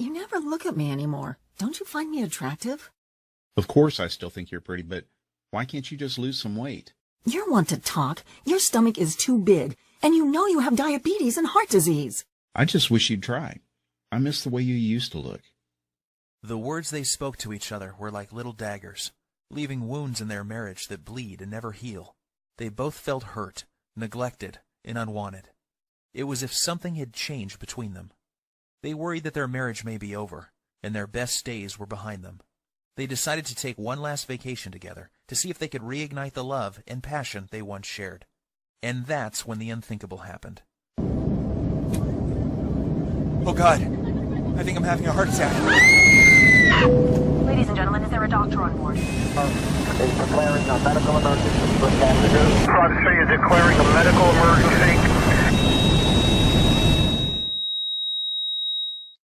You never look at me anymore. Don't you find me attractive? Of course I still think you're pretty, but why can't you just lose some weight? You're one to talk. Your stomach is too big, and you know you have diabetes and heart disease. I just wish you'd try. I miss the way you used to look. The words they spoke to each other were like little daggers, leaving wounds in their marriage that bleed and never heal. They both felt hurt, neglected, and unwanted. It was as if something had changed between them. They worried that their marriage may be over, and their best days were behind them. They decided to take one last vacation together to see if they could reignite the love and passion they once shared. And that's when the unthinkable happened. Oh God, I think I'm having a heart attack. Ladies and gentlemen, is there a doctor on board? Is declaring a medical emergency for passengers. Front 3 is declaring a medical emergency.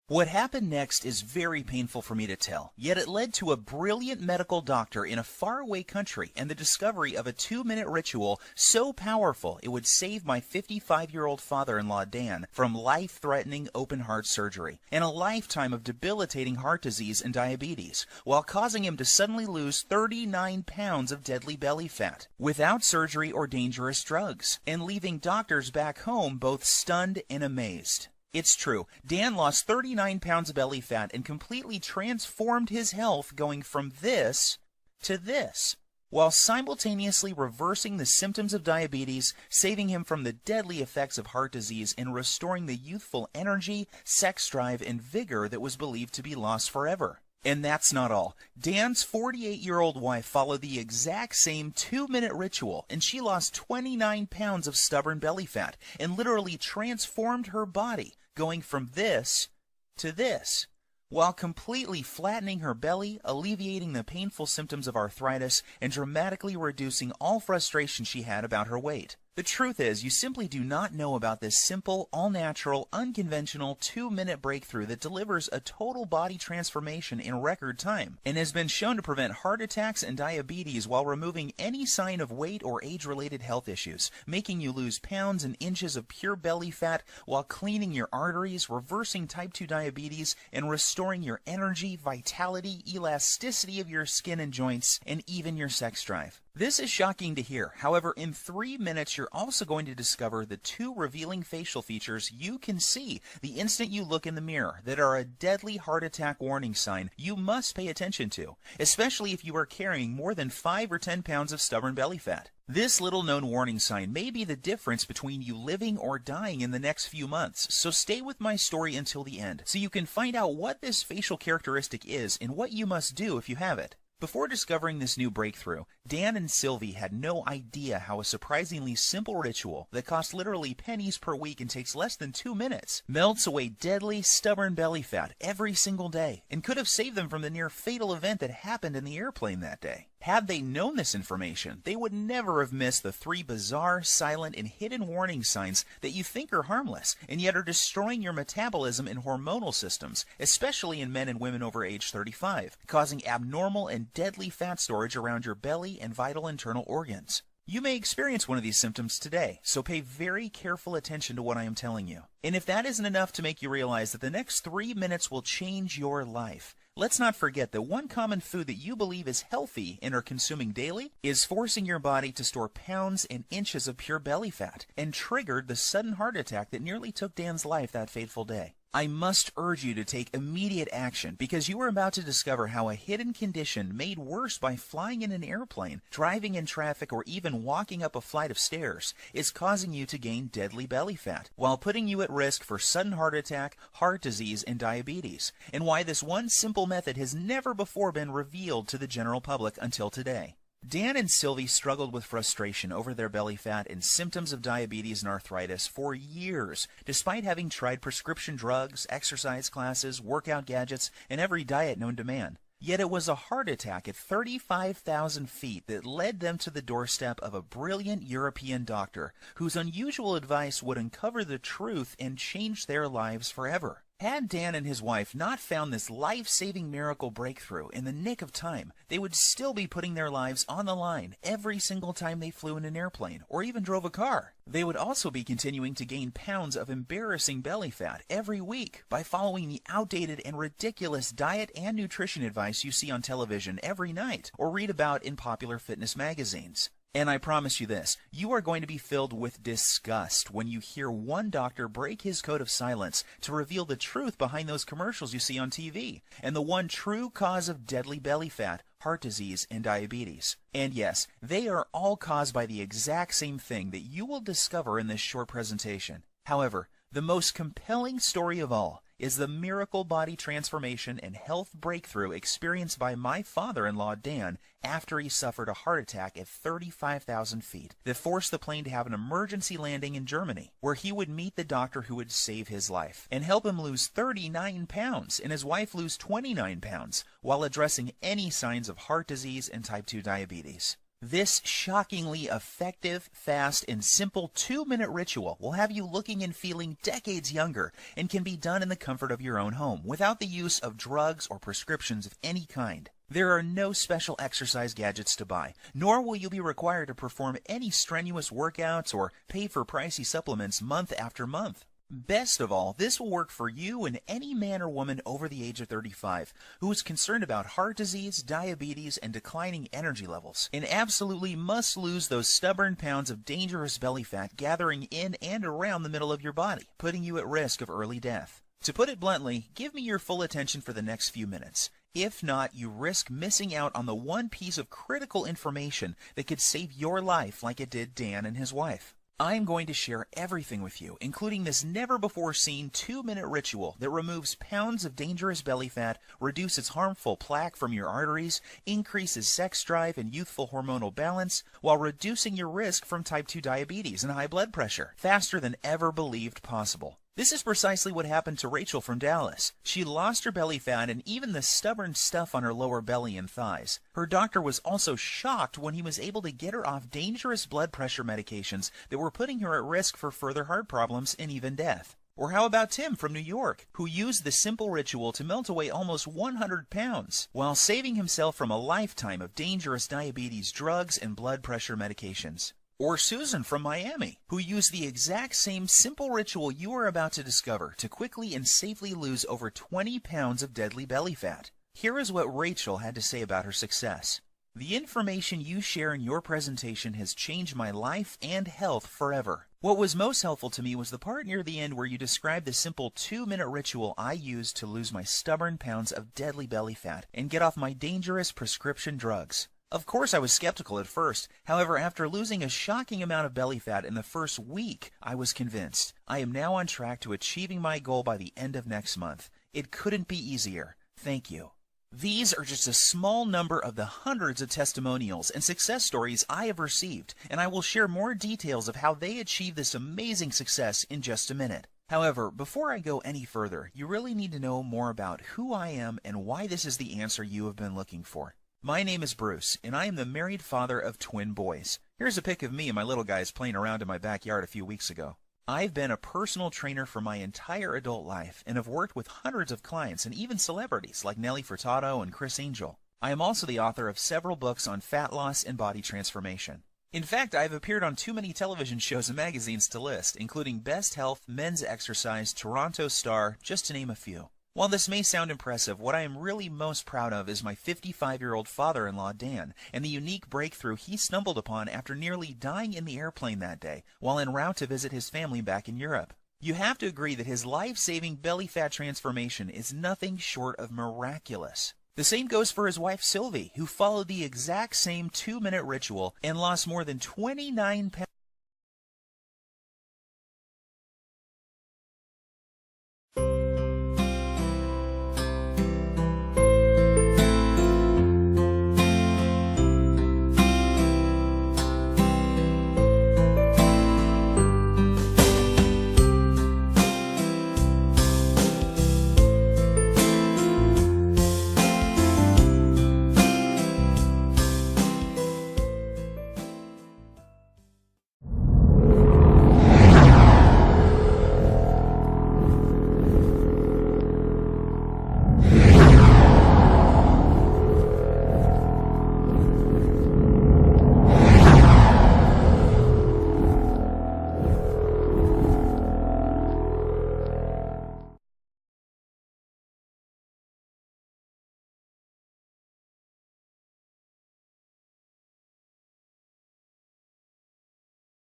What happened next is very painful for me to tell, yet it led to a brilliant medical doctor in a faraway country and the discovery of a 2-minute ritual so powerful it would save my 55-year-old father-in-law Dan from life-threatening open-heart surgery and a lifetime of debilitating heart disease and diabetes, while causing him to suddenly lose 39 pounds of deadly belly fat, without surgery or dangerous drugs, and leaving doctors back home both stunned and amazed. It's true, Dan lost 39 pounds of belly fat and completely transformed his health, going from this to this, while simultaneously reversing the symptoms of diabetes, saving him from the deadly effects of heart disease, and restoring the youthful energy, sex drive, and vigor that was believed to be lost forever. And that's not all. Dan's 48-year-old wife followed the exact same 2-minute ritual, and she lost 29 pounds of stubborn belly fat and literally transformed her body, going from this to this, while completely flattening her belly, alleviating the painful symptoms of arthritis, and dramatically reducing all frustration she had about her weight. The truth is, you simply do not know about this simple, all-natural, unconventional 2-minute breakthrough that delivers a total body transformation in record time and has been shown to prevent heart attacks and diabetes while removing any sign of weight or age-related health issues, making you lose pounds and inches of pure belly fat while cleaning your arteries, reversing type 2 diabetes, and restoring your energy, vitality, elasticity of your skin and joints, and even your sex drive. This is shocking to hear. However, in 3 minutes, you're also going to discover the 2 revealing facial features you can see the instant you look in the mirror that are a deadly heart attack warning sign you must pay attention to, especially if you are carrying more than 5 or 10 pounds of stubborn belly fat. This little-known warning sign may be the difference between you living or dying in the next few months, so stay with my story until the end so you can find out what this facial characteristic is and what you must do if you have it. Before discovering this new breakthrough, Dan and Sylvie had no idea how a surprisingly simple ritual that costs literally pennies per week and takes less than 2 minutes melts away deadly, stubborn belly fat every single day and could have saved them from the near fatal event that happened in the airplane that day. Had they known this information, they would never have missed the 3 bizarre, silent, and hidden warning signs that you think are harmless and yet are destroying your metabolism and hormonal systems, especially in men and women over age 35, causing abnormal and deadly fat storage around your belly and vital internal organs. You may experience one of these symptoms today, so pay very careful attention to what I am telling you. And if that isn't enough to make you realize that the next 3 minutes will change your life, let's not forget that one common food that you believe is healthy and are consuming daily is forcing your body to store pounds and inches of pure belly fat and triggered the sudden heart attack that nearly took Dan's life that fateful day. I must urge you to take immediate action because you are about to discover how a hidden condition made worse by flying in an airplane, driving in traffic, or even walking up a flight of stairs is causing you to gain deadly belly fat while putting you at risk for sudden heart attack, heart disease, and diabetes, and why this one simple method has never before been revealed to the general public until today. Dan and Sylvie struggled with frustration over their belly fat and symptoms of diabetes and arthritis for years, despite having tried prescription drugs, exercise classes, workout gadgets, and every diet known to man. Yet it was a heart attack at 35,000 feet that led them to the doorstep of a brilliant European doctor whose unusual advice would uncover the truth and change their lives forever. Had Dan and his wife not found this life-saving miracle breakthrough in the nick of time, they would still be putting their lives on the line every single time they flew in an airplane or even drove a car. They would also be continuing to gain pounds of embarrassing belly fat every week by following the outdated and ridiculous diet and nutrition advice you see on television every night or read about in popular fitness magazines. And I promise you this, you are going to be filled with disgust when you hear one doctor break his code of silence to reveal the truth behind those commercials you see on TV, and the one true cause of deadly belly fat, heart disease, and diabetes. And yes, they are all caused by the exact same thing that you will discover in this short presentation. However, the most compelling story of all is the miracle body transformation and health breakthrough experienced by my father-in-law, Dan, after he suffered a heart attack at 35,000 feet that forced the plane to have an emergency landing in Germany, where he would meet the doctor who would save his life and help him lose 39 pounds and his wife lose 29 pounds while addressing any signs of heart disease and type 2 diabetes. This shockingly effective, fast, and simple 2-minute ritual will have you looking and feeling decades younger and can be done in the comfort of your own home without the use of drugs or prescriptions of any kind. There are no special exercise gadgets to buy, nor will you be required to perform any strenuous workouts or pay for pricey supplements month after month. Best of all, this will work for you and any man or woman over the age of 35 who is concerned about heart disease, diabetes, and declining energy levels, and absolutely must lose those stubborn pounds of dangerous belly fat gathering in and around the middle of your body, putting you at risk of early death. To put it bluntly, give me your full attention for the next few minutes. If not, you risk missing out on the one piece of critical information that could save your life like it did Dan and his wife. I'm going to share everything with you, including this never-before-seen 2-minute ritual that removes pounds of dangerous belly fat, reduces harmful plaque from your arteries, increases sex drive and youthful hormonal balance, while reducing your risk from type 2 diabetes and high blood pressure, faster than ever believed possible. This is precisely what happened to Rachel from Dallas. She lost her belly fat and even the stubborn stuff on her lower belly and thighs. Her doctor was also shocked when he was able to get her off dangerous blood pressure medications that were putting her at risk for further heart problems and even death. Or how about Tim from New York, who used the simple ritual to melt away almost 100 pounds while saving himself from a lifetime of dangerous diabetes drugs and blood pressure medications? Or Susan from Miami, who used the exact same simple ritual you are about to discover to quickly and safely lose over 20 pounds of deadly belly fat. Here is what Rachel had to say about her success. The information you share in your presentation has changed my life and health forever. What was most helpful to me was the part near the end where you described the simple 2-minute ritual I used to lose my stubborn pounds of deadly belly fat and get off my dangerous prescription drugs. Of course, I was skeptical at first. However, after losing a shocking amount of belly fat in the first week, I was convinced. I am now on track to achieving my goal by the end of next month. It couldn't be easier. Thank you. These are just a small number of the hundreds of testimonials and success stories I have received, and I will share more details of how they achieved this amazing success in just a minute. However, before I go any further, you really need to know more about who I am and why this is the answer you have been looking for. My name is Bruce, and I am the married father of twin boys. Here's a pic of me and my little guys playing around in my backyard a few weeks ago. I've been a personal trainer for my entire adult life and have worked with hundreds of clients and even celebrities like Nelly Furtado and Chris Angel. I am also the author of several books on fat loss and body transformation. In fact, I've appeared on too many television shows and magazines to list, including Best Health, Men's Exercise, Toronto Star, just to name a few. While this may sound impressive, what I am really most proud of is my 55-year-old father-in-law, Dan, and the unique breakthrough he stumbled upon after nearly dying in the airplane that day while en route to visit his family back in Europe. You have to agree that his life-saving belly fat transformation is nothing short of miraculous. The same goes for his wife, Sylvie, who followed the exact same 2-minute ritual and lost more than 29 pounds.